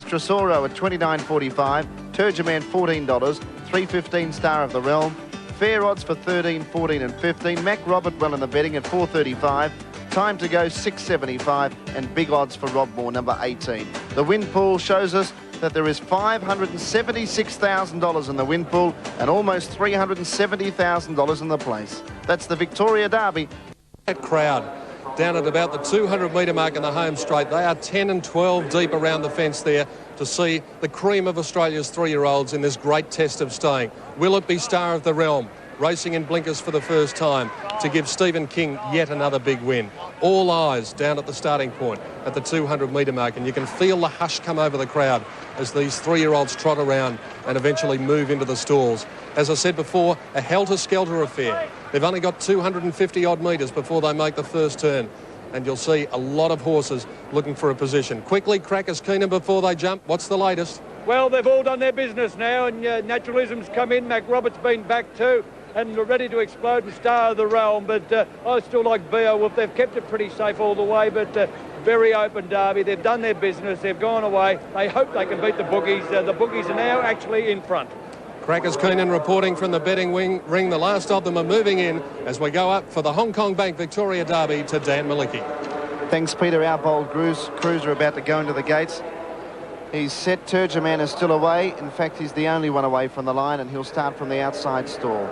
Tresoro at $29.45. Turgeman $14. $3.15 Star of the Realm. Fair odds for 13, 14 and 15. Mac Robert well in the betting at $4.35. Time to go $6.75. And big odds for Rob Moore, number 18. The win pool shows us that there is $576,000 in the win pool and almost $370,000 in the place. That's the Victoria Derby. That crowd down at about the 200-metre mark in the home straight. They are 10 and 12 deep around the fence there to see the cream of Australia's three-year-olds in this great test of staying. Will it be Star of the Realm, racing in blinkers for the first time, to give Stephen King yet another big win? All eyes down at the starting point at the 200-metre mark, and you can feel the hush come over the crowd as these three-year-olds trot around and eventually move into the stalls. As I said before, a helter-skelter affair. They've only got 250-odd metres before they make the first turn, and you'll see a lot of horses looking for a position. Quickly, Crackers Keenan before they jump. What's the latest? Well, they've all done their business now, and Naturalism's come in. Mac Roberts been back too, and ready to explode and Star of the Realm. But I still like B.O. Wolf. They've kept it pretty safe all the way, but very open derby. They've done their business. They've gone away. They hope they can beat the boogies. The boogies are now actually in front. Crackers Keenan reporting from the betting ring. The last of them are moving in as we go up for the Hong Kong Bank Victoria Derby to Dan Malicki. Thanks, Peter. Our bold cruiser about to go into the gates. He's set. Turgeman is still away. In fact, he's the only one away from the line, and he'll start from the outside stall.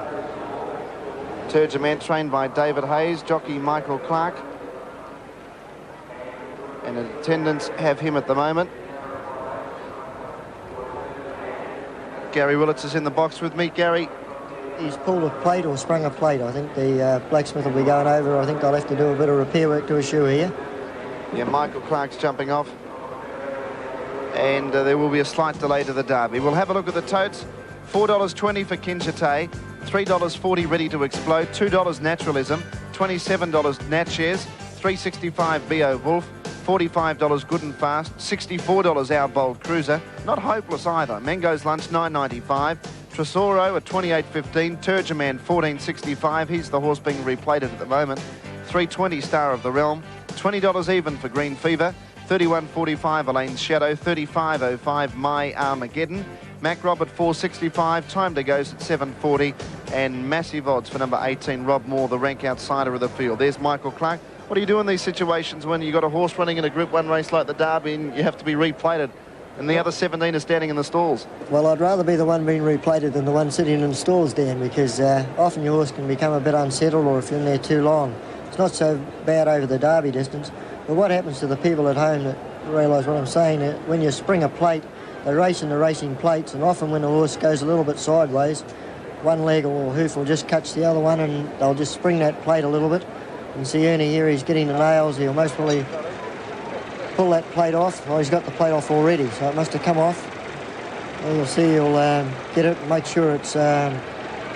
Turgeman trained by David Hayes, jockey Michael Clark. And attendants have him at the moment. Gary Willits is in the box with me. Gary. He's pulled a plate or sprung a plate. I think the blacksmith will be going over. I think they'll have to do a bit of repair work to his shoe here. Yeah, Michael Clark's jumping off. And there will be a slight delay to the derby. We'll have a look at the totes. $4.20 for Kinjate. $3.40 Ready to Explode. $2 Naturalism. $27 Nat Shares. $3.65 B.O. Wolf. $45 Good and Fast. $64 Our Bold Cruiser. Not hopeless either. Mango's Lunch $9.95. Tresoro at $28.15. Turgeman $14.65. He's the horse being replated at the moment. $3.20 Star of the Realm. $20 even for Green Fever. $31.45 Elaine's Shadow. $35.05 My Armageddon. Mac Robert $4.65. Time to Goes at $7.40. And massive odds for number 18 Rob Moore, the rank outsider of the field. There's Michael Clark. What do you do in these situations when you've got a horse running in a Group 1 race like the Derby and you have to be replated and the other 17 are standing in the stalls? Well, I'd rather be the one being replated than the one sitting in the stalls, Dan, because often your horse can become a bit unsettled, or if you're in there too long. It's not so bad over the Derby distance. But what happens to the people at home that realise what I'm saying, when you spring a plate, they race in the racing plates, and often when the horse goes a little bit sideways, one leg or hoof will just catch the other one and they'll just spring that plate a little bit. You can see Ernie here, he's getting the nails. He'll most probably pull that plate off. Well, he's got the plate off already, so it must have come off. And you'll see he'll get it and make sure it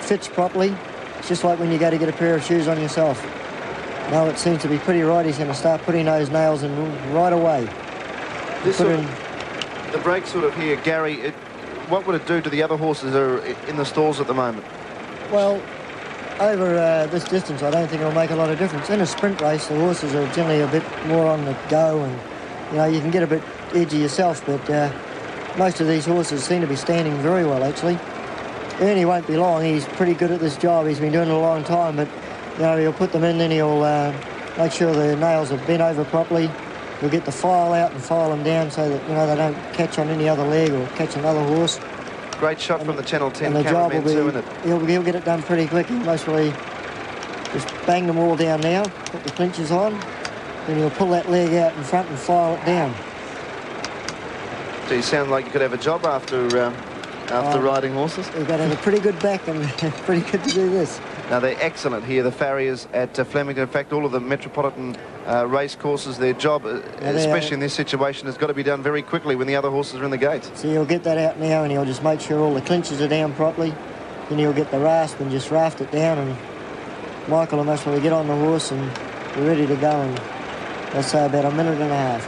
fits properly. It's just like when you go to get a pair of shoes on yourself. Now it seems to be pretty right. He's going to start putting those nails in right away. The break sort of here, Gary, what would it do to the other horses that are in the stalls at the moment? Well, over this distance, I don't think it'll make a lot of difference. In a sprint race, the horses are generally a bit more on the go, and you can get a bit edgy yourself, but most of these horses seem to be standing very well, actually. Ernie won't be long. He's pretty good at this job. He's been doing it a long time, but he'll put them in, then he'll make sure the nails are bent over properly. He'll get the file out and file them down so that they don't catch on any other leg or catch another horse. Great shot from the Channel 10 and the job will be, too, isn't it? He'll get it done pretty quick. He'll mostly just bang them all down now, put the clinches on, then he'll pull that leg out in front and file it down. So you sound like you could have a job after riding horses? You've got to have a pretty good back and pretty good to do this. Now, they're excellent here, the farriers at Flemington. In fact, all of the metropolitan race courses, their job, especially in this situation, has got to be done very quickly when the other horses are in the gates. So he'll get that out now, and he'll just make sure all the clinches are down properly. Then he'll get the rasp and just raft it down, and Michael will most probably get on the horse and be ready to go in, let's say, about a minute and a half.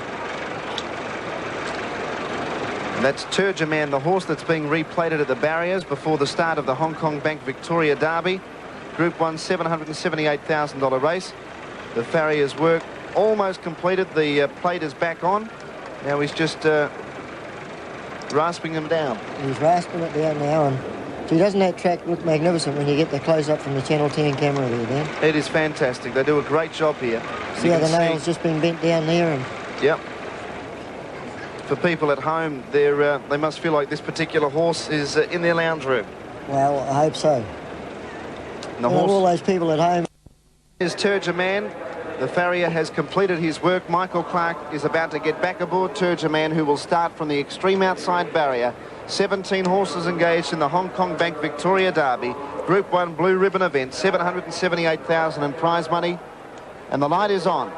And that's Turgeman, the horse that's being replated at the barriers before the start of the Hong Kong Bank Victoria Derby. Group 1, $778,000 race. The farrier's work almost completed. The plate is back on. Now he's just rasping them down. He's rasping it down now, and see, doesn't that track look magnificent when you get the close-up from the Channel 10 camera there, Dan? It is fantastic. They do a great job here. See how the nail's just been bent down there? And yep. For people at home, they must feel like this particular horse is in their lounge room. Well, I hope so. And the horse, all those people at home. Is Turgeman. The farrier has completed his work. Michael Clark is about to get back aboard Turgeman, who will start from the extreme outside barrier. 17 horses engaged in the Hong Kong Bank Victoria Derby. Group 1 blue ribbon event, 778,000 in prize money. And the light is on.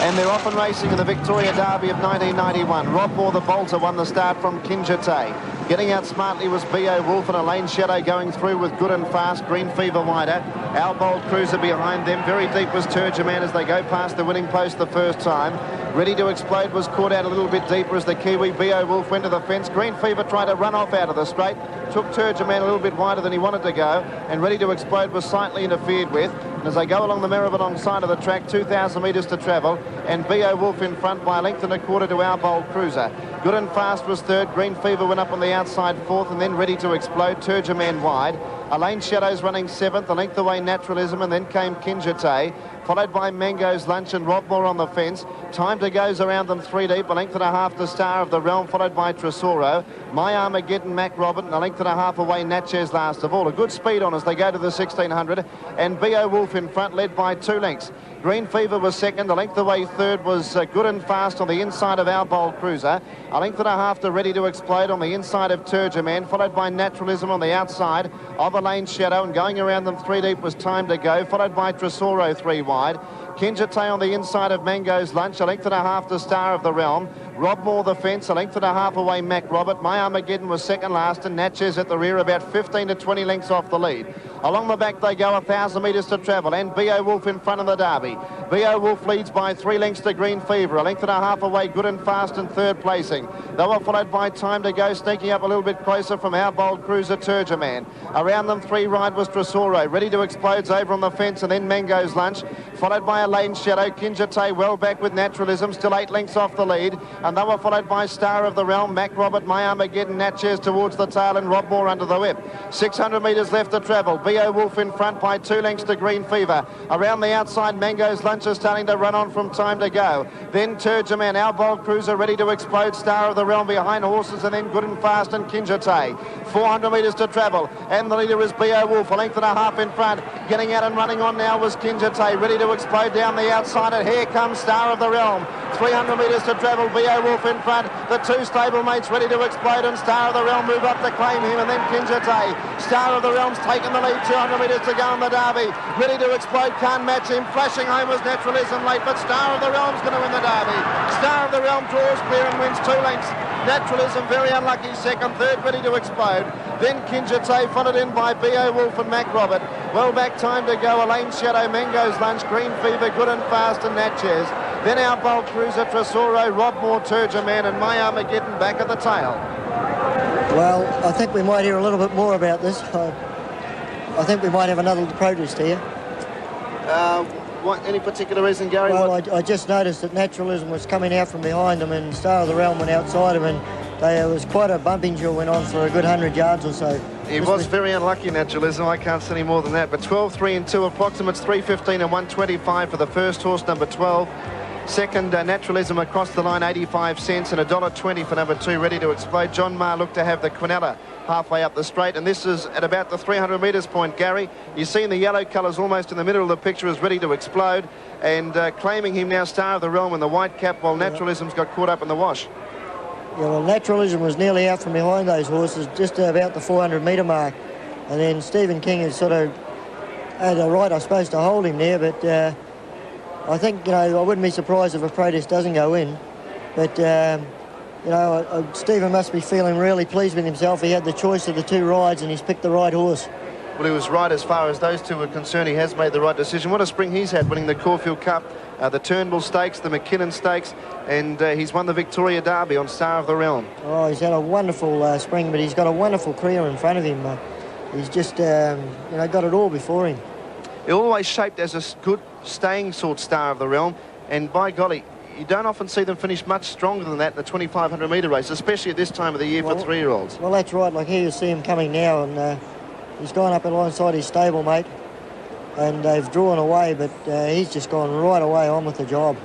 And they're off and racing in the Victoria Derby of 1991. Rob Moore, the bolter, won the start from Kinjite. Getting out smartly was B.O. Wolf, and a lane shadow going through with Good and Fast. Green Fever wider. Our Bold Cruiser behind them. Very deep was Turgeman as they go past the winning post the first time. Ready to Explode was caught out a little bit deeper as the Kiwi B.O. Wolf went to the fence. Green Fever tried to run off out of the straight. Took Turgeman a little bit wider than he wanted to go. And Ready to Explode was slightly interfered with. And as they go along the Maribyrnong side of the track, 2,000 metres to travel. And B.O. Wolf in front by a length and a quarter to Our Bold Cruiser. Good and Fast was third. Green Fever went up on the outside fourth, and then Ready to Explode. Turgeman wide. Elaine Shadows running seventh, a length away Naturalism, and then came Kinjite, followed by Mango's Lunch and Rob Moore on the fence. Time to Go's around them three deep, a length and a half to Star of the Realm, followed by Tresoro. My Armageddon, Mac Robert, and a length and a half away Natchez last of all. A good speed on as they go to the 1600, and B.O. Wolf in front, led by 2 lengths. Green Fever was second. A length away third was Good and Fast on the inside of Our Bold Cruiser. A length and a half to Ready to Explode on the inside of Turgeman, followed by Naturalism on the outside of Elaine Shadow, and going around them three deep was Time to Go, followed by Tresoro three wide. Kinjite on the inside of Mango's Lunch, a length and a half to Star of the Realm. Rob Moore the fence, a length and a half away Mac Robert. My Armageddon was second last, and Natchez at the rear about 15 to 20 lengths off the lead. Along the back they go, 1,000 metres to travel, and B.O. Wolf in front of the Derby. B.O. Wolf leads by 3 lengths to Green Fever, a length and a half away Good and Fast in third placing. They were followed by Time to Go, sneaking up a little bit closer from Our Bold Cruiser Turgeman. Around them three ride was Tresoro. Ready to Explode's over on the fence, and then Mango's Lunch, followed by a Lane Shadow. Kinjite well back with Naturalism, still 8 lengths off the lead, and they were followed by Star of the Realm, Mac Robert, My Armageddon, Natchez towards the tail, and Rob Moore under the whip. 600 metres left to travel. B.O. Wolf in front by 2 lengths to Green Fever. Around the outside, Mango's Lunch is starting to run on from Time to Go. Then Turgeman, Our Bold Cruiser, Ready to Explode, Star of the Realm behind horses, and then Good and Fast and Kinjite. 400 metres to travel, and the leader is B.O. Wolf, a length and a half in front. Getting out and running on now was Kinjite, Ready to Explode down the outside, and here comes Star of the Realm. 300 metres to travel, B.O. Wolf in front. The 2 stablemates Ready to Explode, and Star of the Realm move up to claim him, and then Kinjite. Star of the Realm's taken the lead, 200 metres to go in the Derby. Ready to Explode can't match him. Flashing home was Naturalism late, but Star of the Realm's going to win the Derby. Star of the Realm draws clear and wins 2 lengths. Naturalism very unlucky second, third Ready to Explode. Then Kinjite followed in by B.O. Wolf and Mac Robert. Well back Time to Go, Elaine Shadow, Mango's Lunch, Green Fever, Good and Fast and Natchez. Then Our Bold Cruiser, Tresoro, Rob Moore, Turgeman, and My Armageddon back at the tail. Well, I think we might hear a little bit more about this. I think we might have another protest here. Any particular reason, Gary? Well, I just noticed that Naturalism was coming out from behind them, and Star of the Realm went outside him, and there was quite a bumping duel went on for a good 100 yards or so. He was very unlucky, Naturalism. I can't say any more than that. But 12, 3 and 2, approximates 3.15 and 1.25 for the first horse, number 12. Second, Naturalism across the line, 85 cents, and $1.20 for number 2, Ready to Explode. John Marr looked to have the Quinella halfway up the straight, and this is at about the 300 metres point, Gary. You see in the yellow colours almost in the middle of the picture is Ready to Explode, and claiming him now Star of the Realm in the white cap, while Naturalism's got caught up in the wash. Yeah, well, Naturalism was nearly out from behind those horses, just about the 400 metre mark, and then Stephen King had sort of had a right, I suppose, to hold him there, but I think, you know, I wouldn't be surprised if a protest doesn't go in, but you know, Stephen must be feeling really pleased with himself. He had the choice of the 2 rides and he's picked the right horse. Well, he was right as far as those 2 were concerned. He has made the right decision. What a spring he's had, winning the Caulfield Cup, the Turnbull Stakes, the McKinnon Stakes, and he's won the Victoria Derby on Star of the Realm. Oh, he's had a wonderful spring, but he's got a wonderful career in front of him. He's just, you know, got it all before him. He always shaped as a good staying sort Star of the Realm, and by golly, you don't often see them finish much stronger than that in the 2,500 metre race, especially at this time of the year for 3-year-olds. Well, that's right. Like here you see him coming now, and he's gone up alongside his stablemate, and they've drawn away, but he's just gone right away on with the job.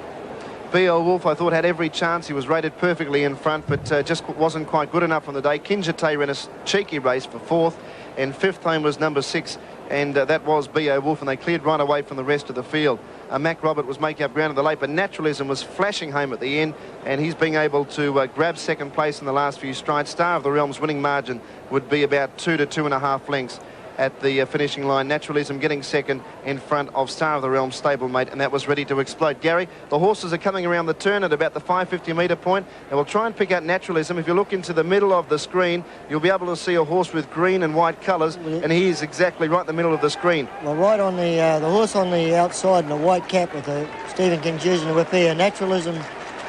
B.L. Wolf, I thought, had every chance. He was rated perfectly in front, but just wasn't quite good enough on the day. Kinjite ran a cheeky race for 4th, and 5th home was number 6, and that was B.O. Wolf, and they cleared right away from the rest of the field. Mac Robert was making up ground in the late, but Naturalism was flashing home at the end, and he's being able to grab second place in the last few strides. Star of the Realm's winning margin would be about 2 to 2.5 lengths at the finishing line. Naturalism getting second in front of Star of the Realm stablemate, and that was Ready to Explode. Gary, the horses are coming around the turn at about the 550 metre point, and we'll try and pick out Naturalism. If you look into the middle of the screen, you'll be able to see a horse with green and white colours, and he is exactly right in the middle of the screen. Well, right on the horse on the outside in the white cap with the Stephen King jersey and the whip here, Naturalism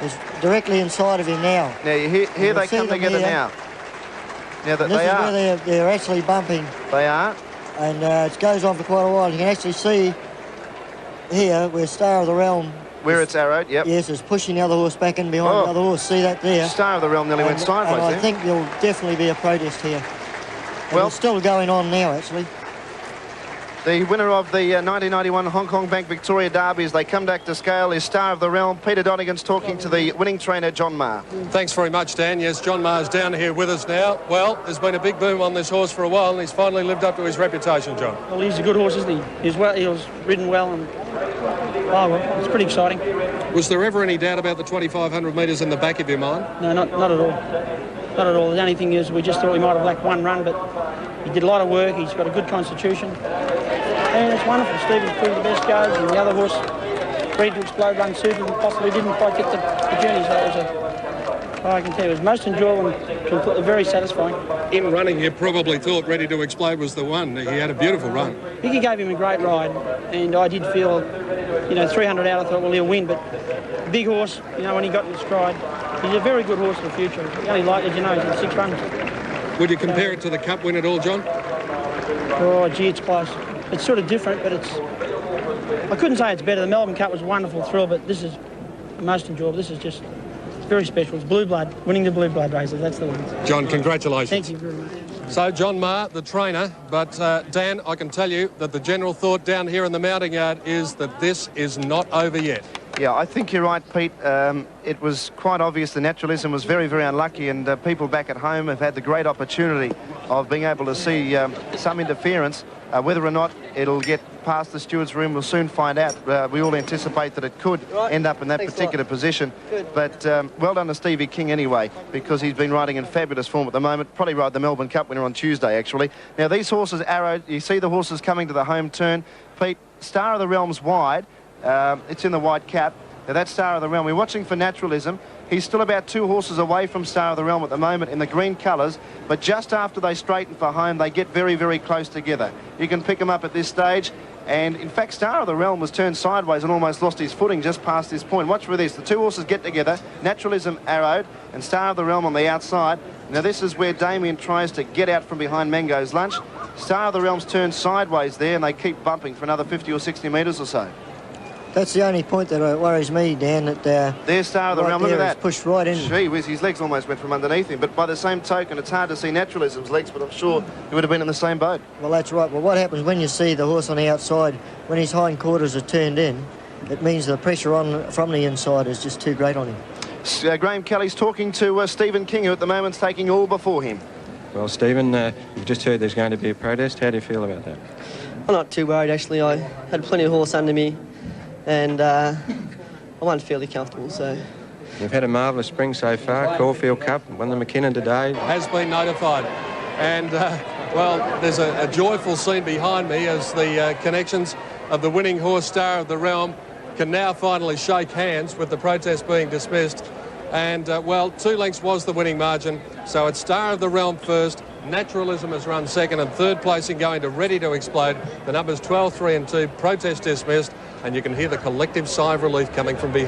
is directly inside of him now. Now, here they come together now. Now that this they is are. Where they're actually bumping. They are. And it goes on for quite a while. You can actually see here where Star of the Realm... Where it's arrowed, yep. Yes, is pushing the other horse back in behind the other horse. See that there? Star of the Realm nearly went sideways and there. I think there'll definitely be a protest here. Well, it's still going on now, actually. The winner of the 1991 Hong Kong Bank Victoria Derby, as they come back to scale, is Star of the Realm. Peter Donegan's talking to the winning trainer, John Marr. Thanks very much, Dan. Yes, John Marr's down here with us now. Well, there's been a big boom on this horse for a while, and he's finally lived up to his reputation, John. Well, he's a good horse, isn't he? He was ridden well, and it's pretty exciting. Was there ever any doubt about the 2,500 metres in the back of your mind? No, not at all. Not at all. The only thing is we just thought we might have lacked one run, but he did a lot of work. He's got a good constitution. And it's wonderful. Stephen's proved the best goes, and the other horse, Ready to Explode, run super and possibly didn't quite get the journey. So I can tell you, it was most enjoyable and very satisfying. In running, you probably thought Ready to Explode was the one. He had a beautiful run. I think he gave him a great ride, and I did feel, 300 out, I thought, well, he'll win, but big horse, when he got in stride, he's a very good horse for the future. He only as you know, he's had 6 runs. Would you compare it to the Cup win at all, John? Oh, gee, it's close. It's sort of different, but I couldn't say it's better. The Melbourne Cup was a wonderful thrill, but this is most enjoyable. This is just very special. It's Blue Blood, winning the Blue Blood races. That's the one. John, congratulations. Thank you very much. So, John Marr, the trainer, but Dan, I can tell you that the general thought down here in the mounting yard is that this is not over yet. Yeah, I think you're right, Pete. It was quite obvious the Naturalism was very, very unlucky, and people back at home have had the great opportunity of being able to see some interference. Whether or not it'll get past the steward's room, we'll soon find out. We all anticipate that it could end up in that particular position. But well done to Stevie King anyway, because he's been riding in fabulous form at the moment. Probably ride the Melbourne Cup winner on Tuesday, actually. Now, these horses arrowed. You see the horses coming to the home turn. Pete, Star of the Realm's wide. It's in the white cap. Now, that's Star of the Realm. We're watching for Naturalism. He's still about 2 horses away from Star of the Realm at the moment in the green colours, but just after they straighten for home, they get very, very close together. You can pick them up at this stage, and in fact, Star of the Realm was turned sideways and almost lost his footing just past this point. Watch for this. The 2 horses get together, Naturalism arrowed, and Star of the Realm on the outside. Now, this is where Damien tries to get out from behind Mango's Lunch. Star of the Realm's turned sideways there, and they keep bumping for another 50 or 60 metres or so. That's the only point that worries me, Dan, that there's Star of the Realm, look at that. Pushed right in. Gee whiz, his legs almost went from underneath him, but by the same token, it's hard to see Naturalism's legs, but I'm sure he would have been in the same boat. Well, that's right. Well, what happens when you see the horse on the outside, when his hindquarters are turned in, it means the pressure from the inside is just too great on him. Graham Kelly's talking to Stephen King, who at the moment's taking all before him. Well, Stephen, you've just heard there's going to be a protest. How do you feel about that? I'm not too worried, actually. I had plenty of horse under me, and I wasn't fairly comfortable, so... We've had a marvellous spring so far. Caulfield Cup, won the McKinnon today. Has been notified. And, well, there's a joyful scene behind me as the connections of the winning horse Star of the Realm can now finally shake hands with the protest being dismissed. And, well, 2 lengths was the winning margin. So it's Star of the Realm first. Naturalism has run second, and third placing going to Ready to Explode. The numbers 12, 3 and 2. Protest dismissed. And you can hear the collective sigh of relief coming from behind.